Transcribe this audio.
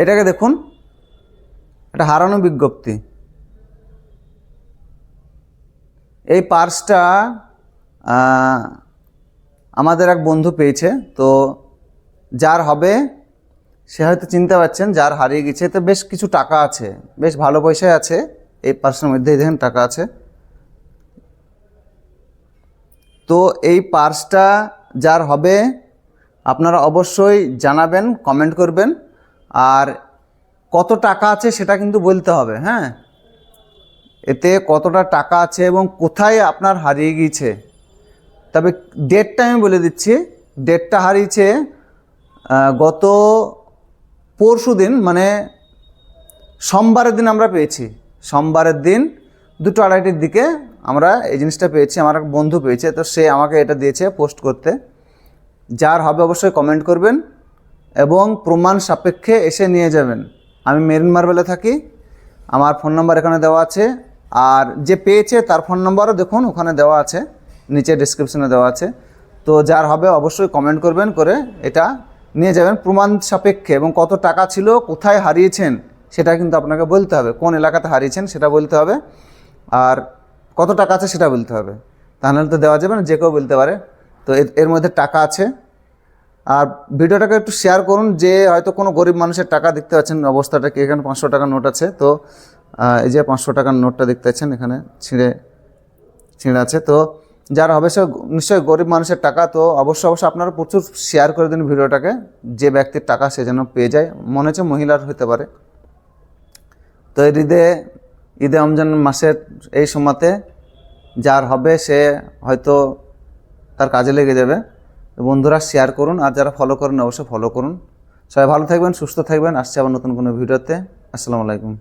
এটাকে দেখুন, এটা হারানো বিজ্ঞপ্তি। এই পার্সটা আমাদের এক বন্ধু পেয়েছে। তো যার হবে সে হয়তো চিনতে পারছেন, যার হারিয়ে গেছে। তো বেশ কিছু টাকা আছে, বেশ ভালো পয়সায় আছে এই পার্সের মধ্যে, দেখেন টাকা আছে। তো এই পার্সটা যার হবে আপনারা অবশ্যই জানাবেন, কমেন্ট করবেন। আর কত টাকা আছে সেটা কিন্তু বলতে হবে, হ্যাঁ। এতে কতটা টাকা আছে এবং কোথায় আপনার হারিয়ে গিয়েছে। তবে ডেটটা আমি বলে দিচ্ছি। ডেটটা হারিয়েছে গত পরশু দিন, মানে সোমবারের দিন আমরা পেয়েছি। সোমবারের দিন 2টা-2:30টার দিকে আমরা এই জিনিসটা পেয়েছি। আমার এক বন্ধু পেয়েছে, তো সে আমাকে এটা দিয়েছে পোস্ট করতে। যার হবে অবশ্যই কমেন্ট করবেন এবং প্রমাণ সাপেক্ষে এসে নিয়ে যাবেন। আমি মেরিন মার্বেলে থাকি, আমার ফোন নাম্বার এখানে দেওয়া আছে। আর যে পেয়েছে তার ফোন নাম্বারও দেখুন ওখানে দেওয়া আছে, নিচে ডেসক্রিপশনে দেওয়া আছে। তো যার হবে অবশ্যই কমেন্ট করবেন, করে এটা নিয়ে যাবেন প্রমাণ সাপেক্ষে। এবং কত টাকা ছিল, কোথায় হারিয়েছেন সেটা কিন্তু আপনাকে বলতে হবে, কোন এলাকাতে হারিয়েছেন সেটা বলতে হবে, আর কত টাকা আছে সেটা বলতে হবে। তাহলে তো দেওয়া যাবে না, যে কেউ বলতে পারে। তো এর মধ্যে টাকা আছে। আর ভিডিওটাকে একটু শেয়ার করুন, যে হয়তো কোনো গরিব মানুষের টাকা দেখতে পাচ্ছেন অবস্থাটা কি। এখানে 500 টাকার নোট আছে। তো এই যে 500 টাকার নোটটা দেখতে পাচ্ছেন এখানে ছিঁড়ে আছে। তো যার হবে সে নিশ্চয়ই গরিব মানুষের টাকা। তো অবশ্যই আপনারা প্রচুর শেয়ার করে দিন ভিডিওটাকে, যে ব্যক্তির টাকা সে যেন পেয়ে যায়। মনে হচ্ছে মহিলার হতে পারে। তো এই ঈদে রমজান মাসের এই সময়তে যার হবে সে হয়তো তার কাজে লেগে যাবে। বন্ধুরা শেয়ার করুন, আর যারা ফলো করেন অবশ্যই ফলো করুন। সবাই ভালো থাকবেন, সুস্থ থাকবেন। আসছে আবার নতুন কোনো ভিডিওতে। আসসালামু আলাইকুম।